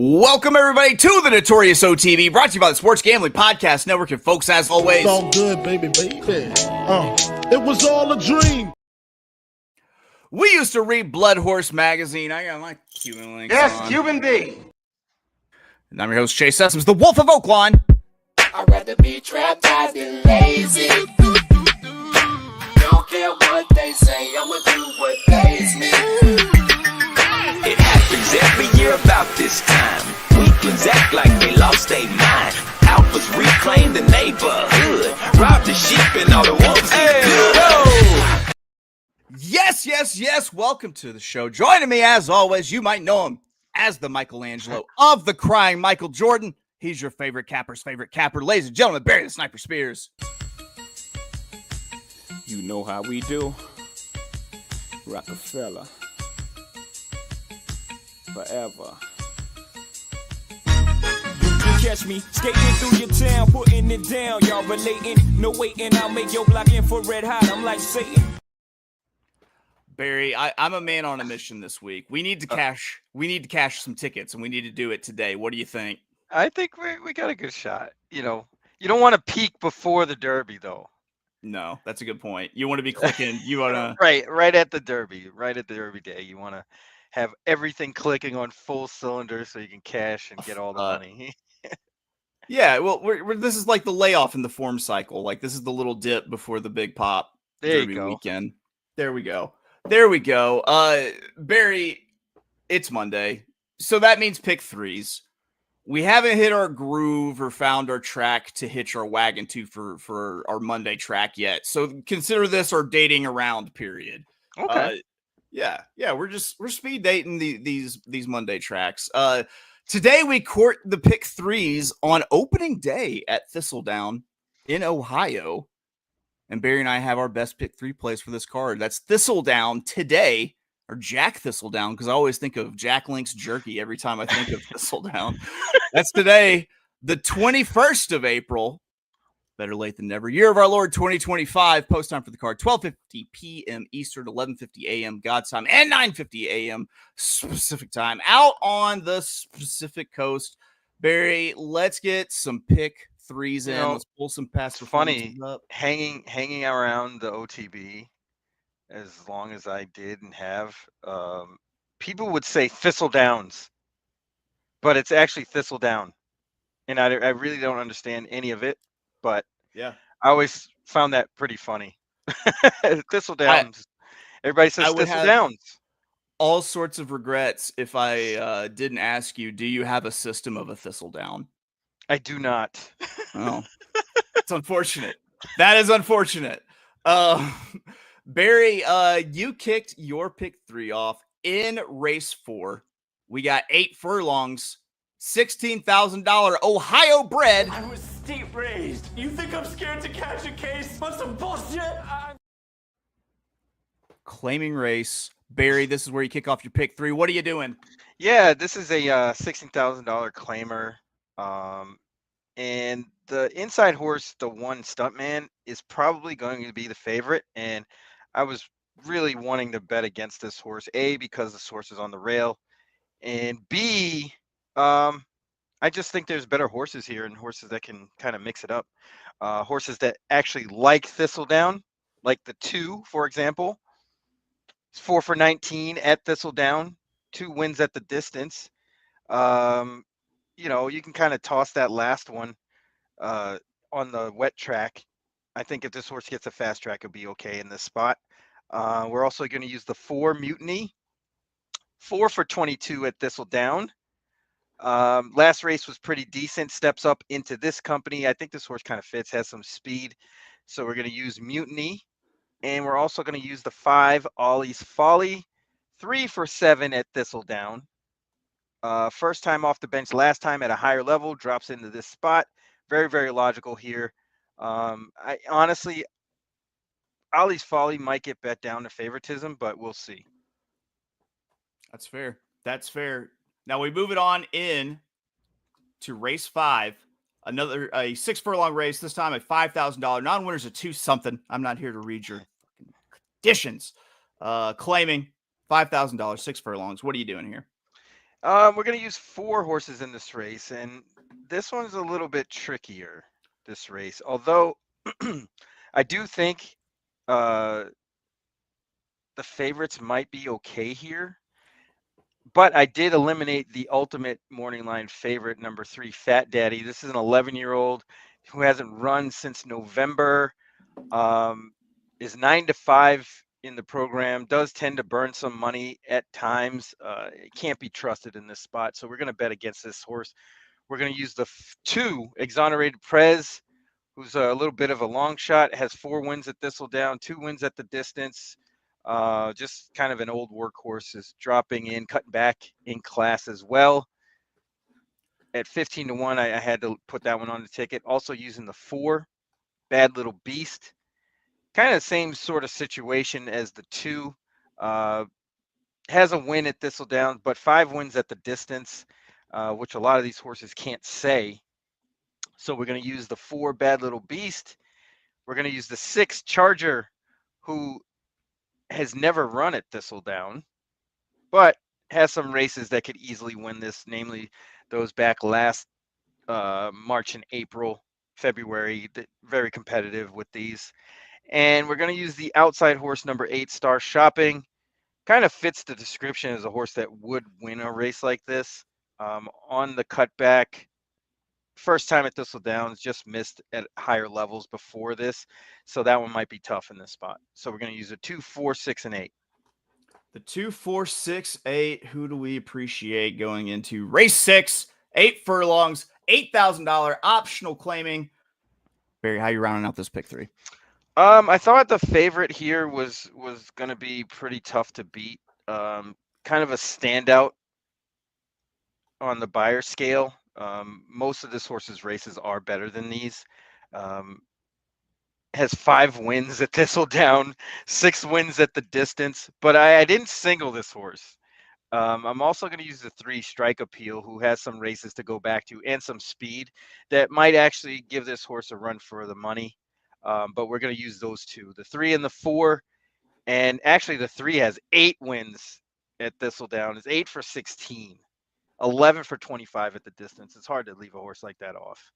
Welcome, everybody, to the Notorious OTB, brought to you by the Sports Gambling Podcast Network. And folks, as always, it's all good, baby. It was all a dream. We used to read Blood Horse magazine. I got my Cuban links on. Cuban B. And I'm your host, Chase Sessoms, the Wolf of Oakline. I'd rather be trapped than lazy. Don't care what they say, I'ma do what pays me. It happens every year about this time. Weaklings act like they lost their mind. Alphas reclaim the neighborhood. Rob the sheep and all the wolves eat good. Yes. Welcome to the show. Joining me, as always, you might know him as the Michelangelo of the crying Michael Jordan. He's your favorite capper's favorite capper. Ladies and gentlemen, Barry the Sniper Spears. You know how we do. Rockefeller. Forever. You catch me skating through your town, putting it down. Y'all relating, no waiting. I'll make your block infrared hot. I'm like Satan. Barry, I'm a man on a mission this week. We need to cash. We need to cash some tickets, and we need to do it today. What do you think? I think we got a good shot. You know, you don't want to peak before the Derby, though. No, that's a good point. You want to be clicking. You want to right at the Derby day. You want to have everything clicking on full cylinders so you can cash and get all the money. Yeah, well, this is like the layoff in the form cycle. Like this is the little dip before the big pop. There Derby you go. Weekend. There we go. Barry, it's Monday, so that means pick threes. We haven't hit our groove or found our track to hitch our wagon to for our Monday track yet. So consider this our dating around period. Okay. Yeah. We're speed dating these Monday tracks. Today we court the pick threes on opening day at Thistledown in Ohio. And Barry and I have our best pick three plays for this card. That's Thistledown today, or Jack Thistledown, because I always think of Jack Link's jerky every time I think of Thistledown. That's today, the 21st of April. Better late than never. Year of our Lord 2025. Post time for the card, 12:50 p.m. Eastern, 11:50 a.m. God's time, and 9:50 a.m. Pacific time. Out on the Pacific Coast. Barry, let's get some pick threes in. Let's pull some past. Funny, hanging around the OTB as long as I did and have, people would say Thistledowns, but it's actually Thistledown, and I really don't understand any of it. But yeah, I always found that pretty funny. Thistledowns. Everybody says Thistledowns. All sorts of regrets if I didn't ask you, do you have a system of a Thistledown? I do not. Oh, it's unfortunate. That is unfortunate. Barry, you kicked your pick three off in race 4. We got 8 furlongs, $16,000 Ohio bred. I was steep raised. You think I'm scared to catch a case on some bullshit? Claiming race. Barry, this is where you kick off your pick three. What are you doing? Yeah, this is a $16,000 claimer. And the inside horse, the one Stuntman, is probably going to be the favorite. And I was really wanting to bet against this horse, A, because this horse is on the rail, and B, I just think there's better horses here and horses that can kind of mix it up. Horses that actually like Thistledown, like the 2, for example. It's 4 for 19 at Thistledown, 2 wins at the distance. You know, you can kind of toss that last one on the wet track. I think if this horse gets a fast track, it'll be okay in this spot. We're also going to use the 4 Mutiny, 4 for 22 at Thistledown. Last race was pretty decent, steps up into this company. I think this horse kind of fits, has some speed. So we're going to use Mutiny. And we're also going to use the 5 Ollie's Folly, 3 for 7 at Thistledown. First time off the bench, last time at a higher level, drops into this spot. Very, very logical here. I honestly, Ollie's Folly might get bet down to favoritism, but we'll see. That's fair. Now we move it on in to race 5. A 6 furlong race, this time a $5,000. Non-winners a 2 something. I'm not here to read your conditions. Claiming $5,000, 6 furlongs. What are you doing here? We're going to use 4 horses in this race, and this one's a little bit trickier, this race. Although I do think the favorites might be okay here. But I did eliminate the ultimate morning line favorite, number 3, Fat Daddy. This is an 11-year-old who hasn't run since November. Is 9-5 in the program, does tend to burn some money at times. It can't be trusted in this spot, so we're going to bet against this horse. We're going to use the 2 Exonerated Prez, who's a little bit of a long shot, has 4 wins at Thistledown, 2 wins at the distance. Just kind of an old workhorse, is dropping in, cutting back in class as well. At 15-1, I had to put that one on the ticket. Also using the 4 Bad Little Beast. Kind of same sort of situation as the 2. Has a win at Thistledown, but 5 wins at the distance, which a lot of these horses can't say. So we're going to use the 4 Bad Little Beast. We're going to use the 6 Charger, who has never run at Thistledown, but has some races that could easily win this, namely those back last March and April, February, very competitive with these. And we're going to use the outside horse, number 8, Star Shopping. Kind of fits the description as a horse that would win a race like this. On the cutback, first time at Thistledown, just missed at higher levels before this. So that one might be tough in this spot. So we're going to use a 2, 4, 6, and 8. The 2, 4, 6, 8. Who do we appreciate going into race 6? 8 furlongs, $8,000 optional claiming. Barry, how you rounding out this pick 3? I thought the favorite here was going to be pretty tough to beat. Kind of a standout on the buyer scale. Most of this horse's races are better than these. Has 5 wins at Thistledown, 6 wins at the distance, but I didn't single this horse. I'm also going to use the 3 Strike Appeal, who has some races to go back to and some speed that might actually give this horse a run for the money. But we're going to use those 2, the 3 and the 4. And actually the 3 has 8 wins at Thistledown. It's 8 for 16, 11 for 25 at the distance. It's hard to leave a horse like that off.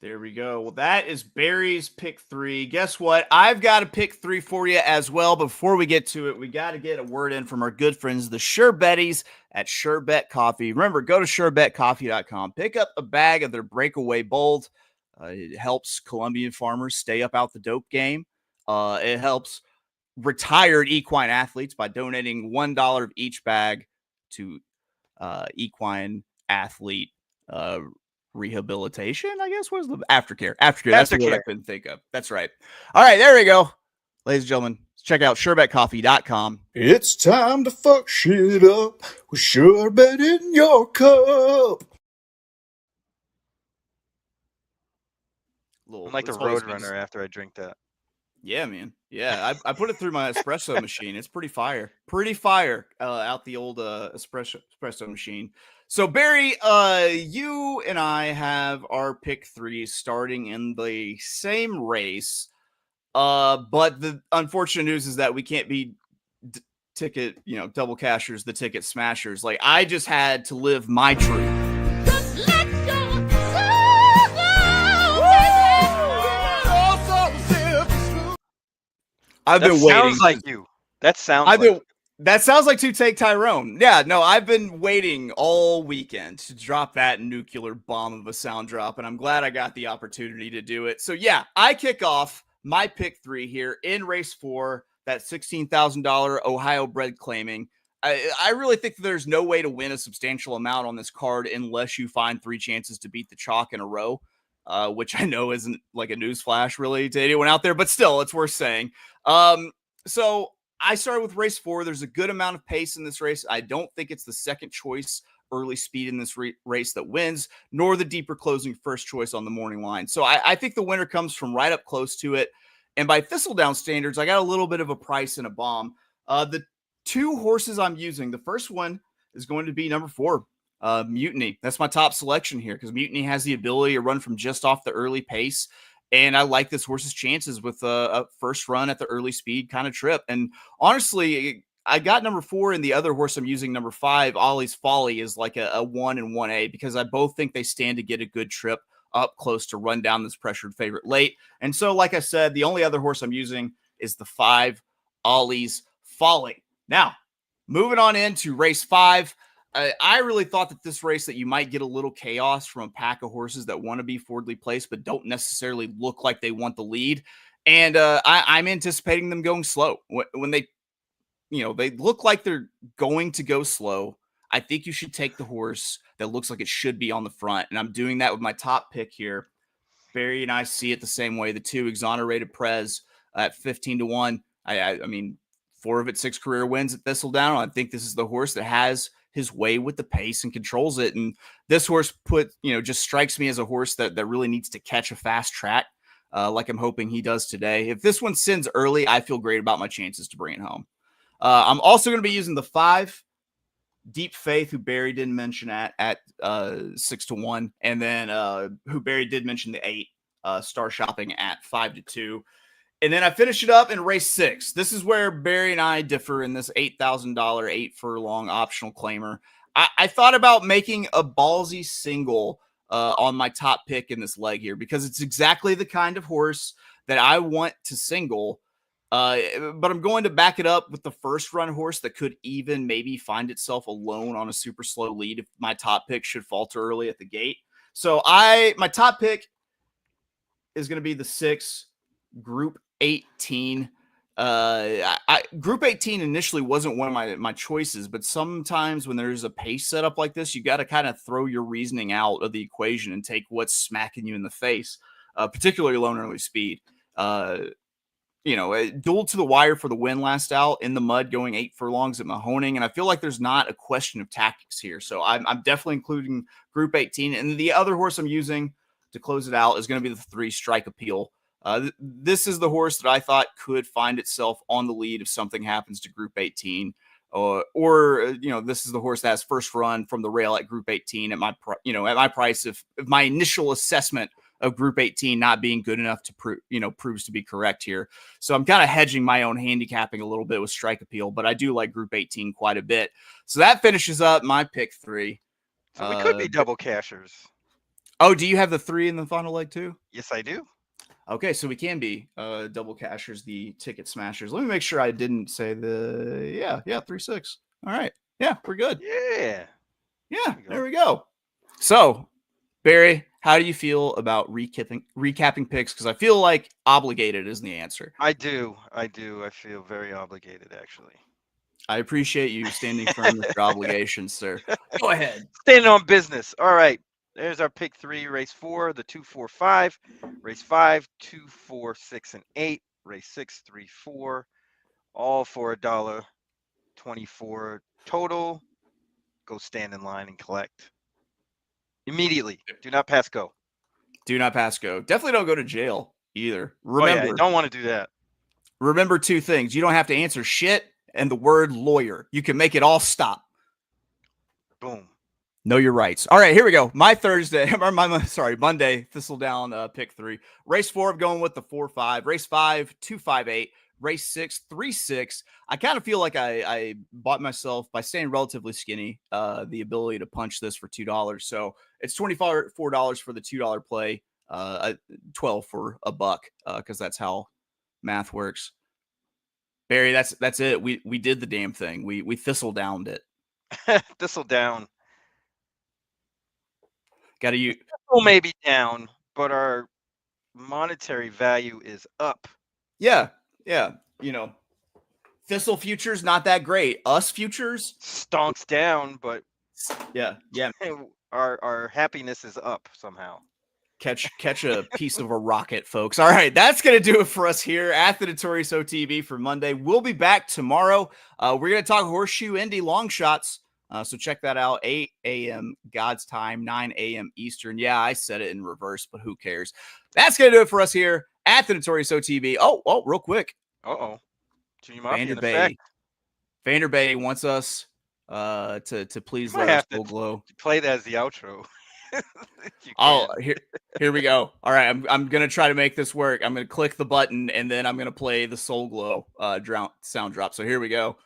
There we go. Well, that is Barry's pick 3. Guess what? I've got a pick 3 for you as well. Before we get to it, we got to get a word in from our good friends, the Sherbetties at Sherbet Coffee. Remember, go to sherbetcoffee.com. Pick up a bag of their Breakaway Bold. It helps Colombian farmers stay up out the dope game. It helps retired equine athletes by donating $1 of each bag to equine athlete rehabilitation, I guess. What is the aftercare? That's the word I couldn't think of. That's right. All right, there we go. Ladies and gentlemen, check out sherbetcoffee.com. It's time to fuck shit up with sherbet in your cup. I'm like the Roadrunner after I drink that. Yeah, man. Yeah, I put it through my espresso machine. It's pretty fire. Pretty fire out the old espresso machine. So, Barry, you and I have our pick 3 starting in the same race. But the unfortunate news is that we can't be ticket, double cashers, the ticket smashers. Like, I just had to live my truth. I've been waiting. Sounds like you. That sounds like you. That sounds like to take Tyrone. Yeah, no, I've been waiting all weekend to drop that nuclear bomb of a sound drop, and I'm glad I got the opportunity to do it. So, yeah, I kick off my pick 3 here in race 4, that $16,000 Ohio bred claiming. I really think that there's no way to win a substantial amount on this card unless you find 3 chances to beat the chalk in a row, which I know isn't like a newsflash really to anyone out there, but still, it's worth saying. So I started with race 4. There's a good amount of pace in this race. I don't think it's the second choice early speed in this race that wins, nor the deeper closing first choice on the morning line. So I think the winner comes from right up close to it. And by Thistledown standards, I got a little bit of a price and a bomb. The 2 horses I'm using, the first one is going to be number 4, Mutiny. That's my top selection here because Mutiny has the ability to run from just off the early pace. And I like this horse's chances with a first run at the early speed kind of trip. And honestly, I got number 4, and the other horse I'm using, number 5, Ollie's Folly, is like a 1 and 1A, because I both think they stand to get a good trip up close to run down this pressured favorite late. And so, like I said, the only other horse I'm using is the 5, Ollie's Folly. Now, moving on into race 5. I really thought that this race that you might get a little chaos from a pack of horses that want to be forwardly placed but don't necessarily look like they want the lead. And I'm anticipating them going slow. When they look like they're going to go slow, I think you should take the horse that looks like it should be on the front. And I'm doing that with my top pick here. Barry and I see it the same way. The 2, Exonerated Prez at 15-1. I mean, 4 of its 6 career wins at Thistledown. I think this is the horse that has his way with the pace and controls it. And this horse just strikes me as a horse that really needs to catch a fast track, like I'm hoping he does today. If this one sends early, I feel great about my chances to bring it home. I'm also going to be using the 5, Deep Faith, who Barry didn't mention at 6-1, and then who Barry did mention the 8, Star Shopping at 5-2. And then I finish it up in race 6. This is where Barry and I differ in this $8,000 8 furlong optional claimer. I thought about making a ballsy single on my top pick in this leg here, because it's exactly the kind of horse that I want to single. But I'm going to back it up with the first run horse that could even maybe find itself alone on a super slow lead if my top pick should falter early at the gate. So my top pick is going to be the 6, Group 18. Group 18 initially wasn't one of my choices, but sometimes when there's a pace setup like this, you got to kind of throw your reasoning out of the equation and take what's smacking you in the face, particularly low and early speed. Dueled to the wire for the win last out in the mud, going 8 furlongs at Mahoning. And I feel like there's not a question of tactics here. So I'm definitely including Group 18. And the other horse I'm using to close it out is going to be the 3, Strike Appeal. This is the horse that I thought could find itself on the lead if something happens to Group 18. This is the horse that has first run from the rail at Group 18 at my price. If my initial assessment of Group 18 not being good enough to proves to be correct here. So I'm kind of hedging my own handicapping a little bit with Strike Appeal, but I do like Group 18 quite a bit. So that finishes up my pick 3. So we could be double cashers. Oh, do you have the 3 in the final leg too? Yes, I do. Okay, so we can be double cashers, the ticket smashers. Let me make sure I didn't say 3-6. All right. Yeah, we're good. Yeah. Yeah, there we go. So, Barry, how do you feel about recapping picks? Because I feel like obligated is the answer. I do. I feel very obligated, actually. I appreciate you standing firm with your obligations, sir. Go ahead. Standing on business. All right. There's our pick 3, race 4, the 2, 4, 5. Race 5, 2, 4, 6, and 8. Race 6, 3, 4. All for $1.24 total. Go stand in line and collect immediately. Do not pass go. Do not pass go. Definitely don't go to jail either. Remember, don't want to do that. Remember 2 things. You don't have to answer shit and the word lawyer. You can make it all stop. Boom. Know your rights. All right, here we go. My Monday Thistledown pick 3. Race 4, I'm going with the 4-5. Race 5, 2-5-8. Race 6, 3-6. I kind of feel like I bought myself, by staying relatively skinny, the ability to punch this for $2. So it's $24 for the $2 play, $12 for $1, because that's how math works. Barry, that's it. We did the damn thing. We Thistledowned it. Thistledown. Got to use. Thistle may be down, but our monetary value is up. Yeah. Thistle futures not that great. Us futures stonks down, but yeah. Our happiness is up somehow. Catch a piece of a rocket, folks. All right, that's gonna do it for us here at the Notorious OTB for Monday. We'll be back tomorrow. We're gonna talk Horseshoe Indy long shots. So check that out, 8 a.m. God's time, 9 a.m. Eastern. Yeah, I said it in reverse, but who cares? That's going to do it for us here at the Notorious OTB. Oh, real quick. Uh-oh. Vander Bay wants us to please let us full glow. Play that as the outro. Here we go. All right, I'm going to try to make this work. I'm going to click the button, and then I'm going to play the Soul Glow sound drop. So here we go.